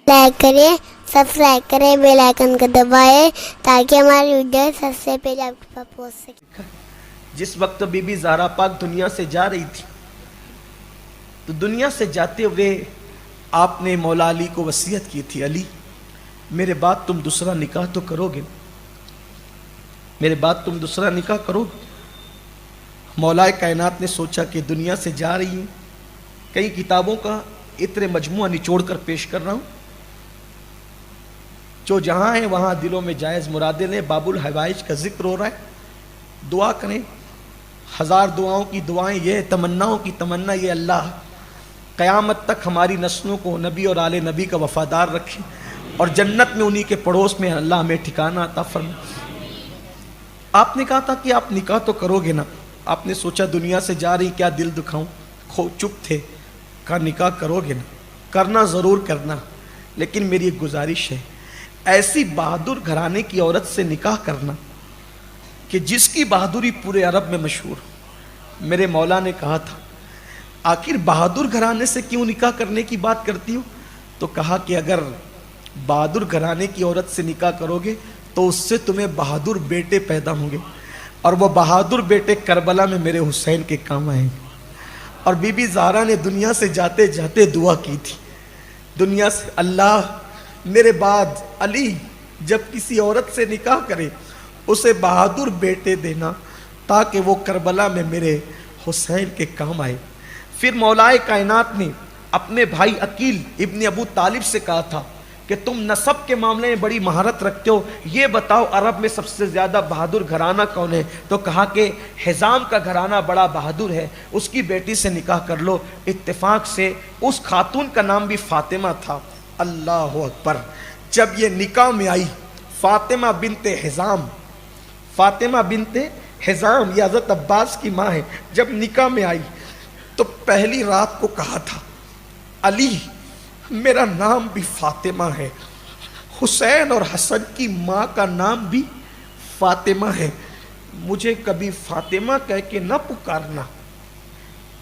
Like کریں، subscribe کریں، bell icon کو دبائیں تاکہ ہماری ویڈیو سب سے پہلے آپ کے پاس پہنچ سکے۔ جس وقت بی بی زہرا پاک دنیا سے جا رہی تھی تو دنیا سے جاتے ہوئے آپ نے مولا علی کو وصیت کی تھی، علی میرے بعد تم دوسرا نکاح تو کرو گے، میرے بعد تم دوسرا نکاح کرو گے۔ مولا کائنات نے سوچا کہ دنیا سے جا رہی ہیں، کئی کتابوں کا اتنے مجموعہ نچوڑ کر پیش کر رہا ہوں، جو جہاں ہیں وہاں دلوں میں جائز مرادیں لیں۔ باب الحوائج کا ذکر ہو رہا ہے، دعا کریں، ہزار دعاؤں کی دعائیں یہ، تمناؤں کی تمنا یہ، اللہ قیامت تک ہماری نسلوں کو نبی اور آل نبی کا وفادار رکھے اور جنت میں انہی کے پڑوس میں اللہ ہمیں ٹھکانہ عطا فرمائے۔ آپ نے کہا تھا کہ آپ نکاح تو کرو گے نا، آپ نے سوچا دنیا سے جا رہی کیا دل دکھاؤں، چپ تھے، کہا نکاح کرو گے نا، کرنا ضرور کرنا، لیکن میری ایک گزارش ہے، ایسی بہادر گھرانے کی عورت سے نکاح کرنا کہ جس کی بہادری پورے عرب میں مشہور ہو۔ میرے مولا نے کہا تھا آخر بہادر گھرانے سے کیوں نکاح کرنے کی بات کرتی ہو؟ تو کہا کہ اگر بہادر گھرانے کی عورت سے نکاح کرو گے تو اس سے تمہیں بہادر بیٹے پیدا ہوں گے، اور وہ بہادر بیٹے کربلا میں میرے حسین کے کام آئیں گے۔ اور بی بی زہرا نے دنیا سے جاتے جاتے دعا کی تھی دنیا سے، اللہ میرے بعد علی جب کسی عورت سے نکاح کرے اسے بہادر بیٹے دینا تاکہ وہ کربلا میں میرے حسین کے کام آئے۔ پھر مولا کائنات نے اپنے بھائی عقیل ابن ابو طالب سے کہا تھا کہ تم نسب کے معاملے میں بڑی مہارت رکھتے ہو، یہ بتاؤ عرب میں سب سے زیادہ بہادر گھرانہ کون ہے؟ تو کہا کہ حزام کا گھرانہ بڑا بہادر ہے، اس کی بیٹی سے نکاح کر لو۔ اتفاق سے اس خاتون کا نام بھی فاطمہ تھا۔ اللہ اکبر! جب یہ نکاح میں آئی فاطمہ بنت حزام، فاطمہ بنت حزام یہ حضرت عباس کی ماں ہے، جب نکاح میں آئی تو پہلی رات کو کہا تھا علی میرا نام بھی فاطمہ ہے، حسین اور حسن کی ماں کا نام بھی فاطمہ ہے، مجھے کبھی فاطمہ کہہ کے نہ پکارنا،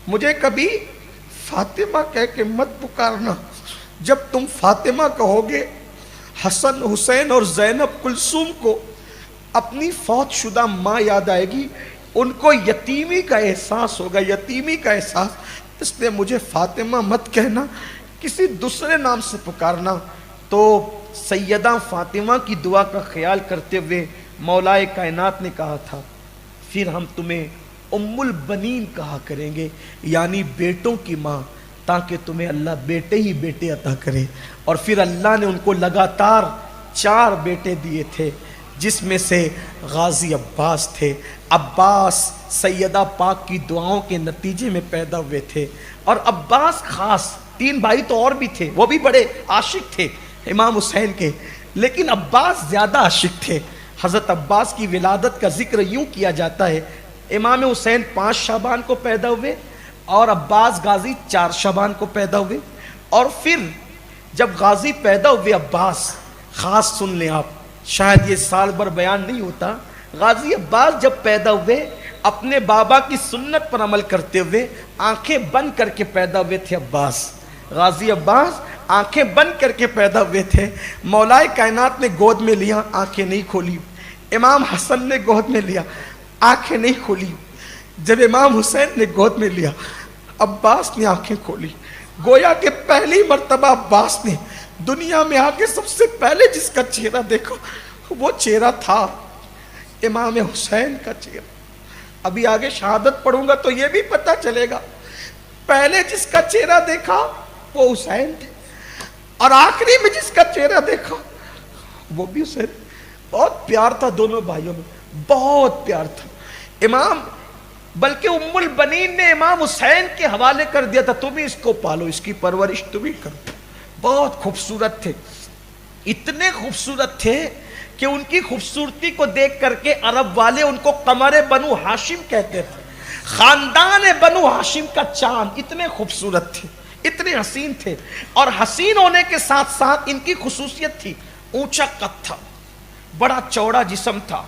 مجھے کبھی فاطمہ کہہ کے مت پکارنا، جب تم فاطمہ کہو گے حسن حسین اور زینب کلثوم کو اپنی فوت شدہ ماں یاد آئے گی، ان کو یتیمی کا احساس ہوگا، یتیمی کا احساس، اس لیے مجھے فاطمہ مت کہنا، کسی دوسرے نام سے پکارنا۔ تو سیدہ فاطمہ کی دعا کا خیال کرتے ہوئے مولا کائنات نے کہا تھا پھر ہم تمہیں ام البنین کہا کریں گے، یعنی بیٹوں کی ماں، تاکہ تمہیں اللہ بیٹے ہی بیٹے عطا کرے۔ اور پھر اللہ نے ان کو لگاتار 4 بیٹے دیے تھے، جس میں سے غازی عباس تھے۔ عباس سیدہ پاک کی دعاؤں کے نتیجے میں پیدا ہوئے تھے، اور عباس خاص، 3 بھائی تو اور بھی تھے، وہ بھی بڑے عاشق تھے امام حسین کے، لیکن عباس زیادہ عاشق تھے۔ حضرت عباس کی ولادت کا ذکر یوں کیا جاتا ہے، امام حسین 5 شعبان کو پیدا ہوئے اور عباس غازی 4 شعبان کو پیدا ہوئے۔ اور پھر جب غازی پیدا ہوئے عباس، خاص سن لیں آپ، شاید یہ سال بھر بیان نہیں ہوتا، غازی عباس جب پیدا ہوئے اپنے بابا کی سنت پر عمل کرتے ہوئے آنکھیں بند کر کے پیدا ہوئے تھے عباس، غازی عباس آنکھیں بند کر کے پیدا ہوئے تھے۔ مولا کائنات نے گود میں لیا، آنکھیں نہیں کھولی، امام حسن نے گود میں لیا، آنکھیں نہیں کھولی، جب امام حسین نے گود میں لیا عباس نے آنکھیں کھولی، گویا کہ پہلی مرتبہ عباس نے دنیا میں آ کے سب سے پہلے جس کا چہرہ دیکھا وہ چہرہ تھا امام حسین کا چہرہ۔ ابھی آگے شہادت پڑھوں گا تو یہ بھی پتہ چلے گا، پہلے جس کا چہرہ دیکھا وہ حسین تھے، اور آخری میں جس کا چہرہ دیکھا وہ بھی حسین۔ بہت پیار تھا دونوں بھائیوں میں، بہت پیار تھا۔ امام بلکہ ام البنین نے امام حسین کے حوالے کر دیا تھا، تم ہی اس کو پالو، اس کی پرورش تم ہی کرو۔ بہت خوبصورت تھے، اتنے خوبصورت تھے کہ ان کی خوبصورتی کو دیکھ کر کے عرب والے ان کو قمر بنو ہاشم کہتے تھے، خاندان بنو ہاشم کا چاند، اتنے خوبصورت تھے، اتنے حسین تھے۔ اور حسین ہونے کے ساتھ ساتھ ان کی خصوصیت تھی، اونچا قد تھا، بڑا چوڑا جسم تھا،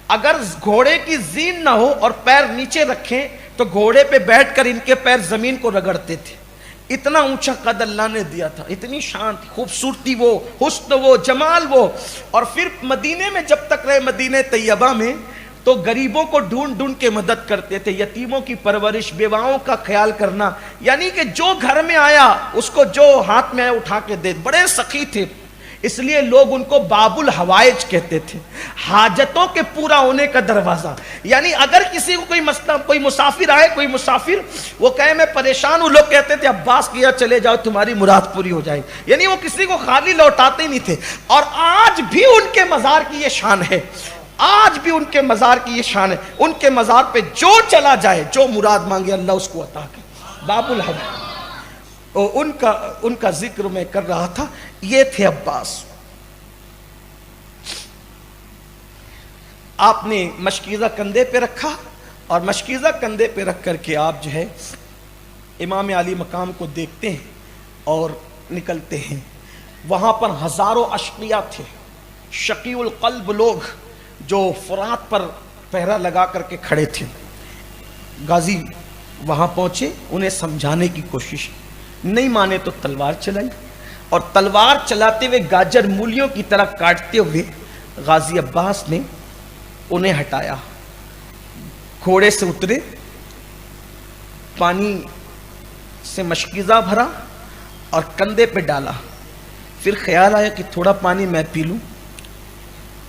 اگر گھوڑے کی زین نہ ہو اور پیر نیچے رکھیں تو گھوڑے پہ بیٹھ کر ان کے پیر زمین کو رگڑتے تھے، اتنا اونچا قد اللہ نے دیا تھا، اتنی شان تھی، خوبصورتی وہ، حسن وہ، جمال وہ. اور پھر مدینے میں جب تک رہے، مدینہ طیبہ میں، تو غریبوں کو ڈھونڈ ڈھونڈ کے مدد کرتے تھے، یتیموں کی پرورش، بیواؤں کا خیال کرنا، یعنی کہ جو گھر میں آیا اس کو جو ہاتھ میں آیا اٹھا کے دے. بڑے سخی تھے، اس لیے لوگ ان کو باب الحوائج کہتے تھے، حاجتوں کے پورا ہونے کا دروازہ. یعنی اگر کسی کو کوئی مسئلہ، کوئی مسافر آئے، کوئی مسافر وہ کہے میں پریشان ہوں، لوگ کہتے تھے عباس کے یہاں چلے جاؤ تمہاری مراد پوری ہو جائے. یعنی وہ کسی کو خالی لوٹاتے نہیں تھے. اور آج بھی ان کے مزار کی یہ شان ہے، آج بھی ان کے مزار کی یہ شان ہے. ان کے مزار پہ جو چلا جائے، جو مراد مانگے اللہ اس کو عطا کرے. باب الحوائج. ان کا ذکر میں کر رہا تھا. یہ تھے عباس. آپ نے مشکیزہ کندھے پہ رکھا، اور مشکیزہ کندھے پہ رکھ کر کے آپ جو ہے امام علی مقام کو دیکھتے ہیں اور نکلتے ہیں. وہاں پر ہزاروں اشقیاء تھے، شقی القلب لوگ جو فرات پر پہرا لگا کر کے کھڑے تھے. غازی وہاں پہنچے، انہیں سمجھانے کی کوشش، نہیں مانے تو تلوار چلائی، اور تلوار چلاتے ہوئے گاجر مولیوں کی طرح کاٹتے ہوئے غازی عباس نے انہیں ہٹایا. گھوڑے سے اترے، پانی سے مشکیزہ بھرا اور کندھے پہ ڈالا. پھر خیال آیا کہ تھوڑا پانی میں پی لوں.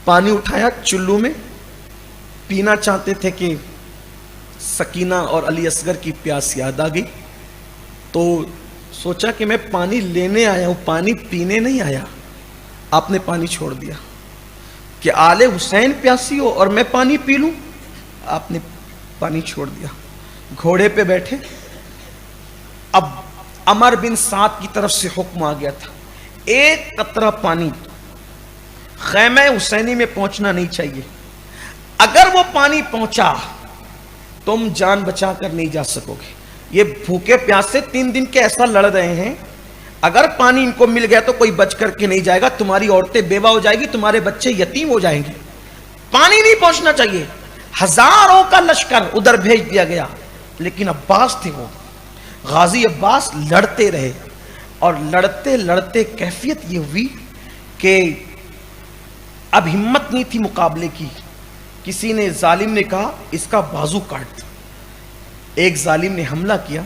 پانی اٹھایا چلو میں، پینا چاہتے تھے کہ سکینہ اور علی اصغر کی پیاس یاد آ گئی. تو سوچا کہ میں پانی لینے آیا ہوں، پانی پینے نہیں آیا. آپ نے پانی چھوڑ دیا کہ آل حسین پیاسی ہو اور میں پانی پی لوں. آپ نے پانی چھوڑ دیا. گھوڑے پہ بیٹھے. اب عمر بن سعد کی طرف سے حکم آ گیا تھا، ایک قطرہ پانی خیمہ حسینی میں پہنچنا نہیں چاہیے. اگر وہ پانی پہنچا تم جان بچا کر نہیں جا سکو گے. یہ بھوکے پیاسے 3 دن کے ایسا لڑ رہے ہیں، اگر پانی ان کو مل گیا تو کوئی بچ کر کے نہیں جائے گا. تمہاری عورتیں بیوہ ہو جائیں گی، تمہارے بچے یتیم ہو جائیں گے. پانی نہیں پہنچنا چاہیے. ہزاروں کا لشکر ادھر بھیج دیا گیا، لیکن عباس تھے وہ. غازی عباس لڑتے رہے، اور لڑتے لڑتے کیفیت یہ ہوئی کہ اب ہمت نہیں تھی مقابلے کی. کسی نے، ظالم نے کہا اس کا بازو کاٹ. ایک ظالم نے حملہ کیا،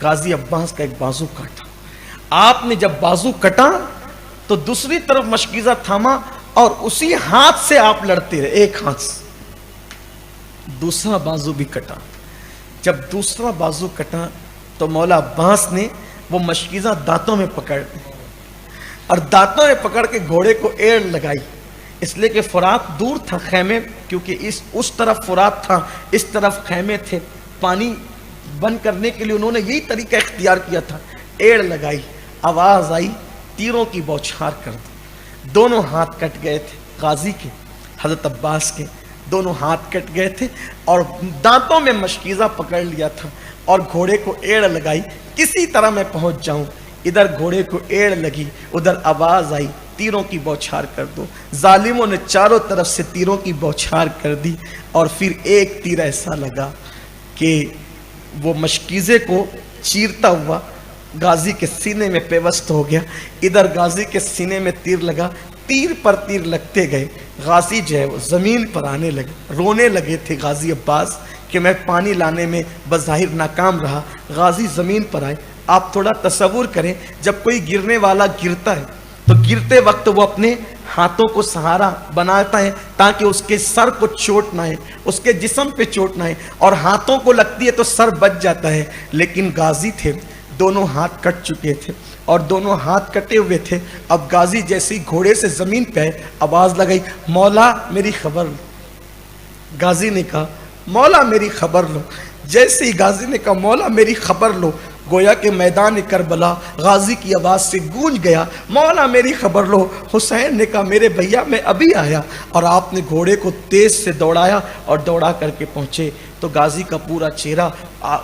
غازی عباس کا ایک بازو کاٹا. آپ نے جب بازو کٹا تو دوسری طرف مشکیزہ تھاما، اور اسی ہاتھ سے آپ لڑتے رہے، ایک ہاتھ سے. دوسرا بازو بھی کٹا. جب دوسرا بازو کٹا تو مولا عباس نے وہ مشکیزہ دانتوں میں پکڑ لی، اور دانتوں میں پکڑ کے گھوڑے کو ایڑ لگائی. اس لیے کہ فرات دور تھا خیمے، کیونکہ اس طرف فرات تھا، اس طرف خیمے تھے. پانی بند کرنے کے لیے انہوں نے یہی طریقہ اختیار کیا تھا. ایڑ لگائی، آواز آئی، تیروں کی بوچھار کر دی. دونوں ہاتھ کٹ گئے تھے غازی کے، حضرت عباس کے دونوں ہاتھ کٹ گئے تھے، اور دانتوں میں مشکیزہ پکڑ لیا تھا، اور گھوڑے کو ایڑ لگائی کسی طرح میں پہنچ جاؤں. ادھر گھوڑے کو ایڑ لگی، ادھر آواز آئی تیروں کی بوچھار کر دو. ظالموں نے چاروں طرف سے تیروں کی بوچھار کر دی، اور پھر ایک تیر ایسا لگا کہ وہ مشکیزے کو چیرتا ہوا غازی کے سینے میں پیوست ہو گیا. ادھر غازی کے سینے میں تیر لگا، تیر پر تیر لگتے گئے. غازی جو ہے وہ زمین پر آنے لگے، رونے لگے تھے غازی عباس کہ میں پانی لانے میں بظاہر ناکام رہا. غازی زمین پر آئے. آپ تھوڑا تصور کریں، جب کوئی گرنے والا گرتا ہے تو گرتے وقت وہ اپنے ہاتھوں کو سہارا بناتا ہے تاکہ اس کے سر کو چوٹ نہ ہے، اس کے جسم پہ چوٹ نہ ہے، اور ہاتھوں کو لگتی ہے تو سر بچ جاتا ہے. لیکن غازی تھے، دونوں ہاتھ کٹ چکے تھے، اور دونوں ہاتھ کٹے ہوئے تھے. اب غازی جیسے ہی گھوڑے سے زمین پہ آواز لگائی، مولا میری خبر لو. غازی نے کہا مولا میری خبر لو. جیسے ہی غازی نے کہا مولا میری خبر لو، گویا کہ میدان کربلا غازی کی آواز سے گونج گیا، مولا میری خبر لو. حسین نے کہا میرے بھیا میں ابھی آیا، اور آپ نے گھوڑے کو تیز سے دوڑایا اور دوڑا کر کے پہنچے تو غازی کا پورا چہرہ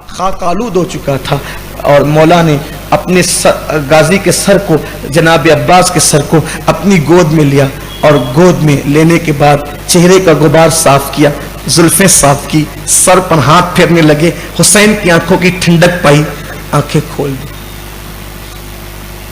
خاک آلود ہو چکا تھا. اور مولا نے اپنے غازی کے سر کو، جناب عباس کے سر کو اپنی گود میں لیا، اور گود میں لینے کے بعد چہرے کا غبار صاف کیا، زلفیں صاف کی، سر پر ہاتھ پھیرنے لگے. حسین کی آنکھوں کی ٹھنڈک پائی، آنکھیں کھول دی.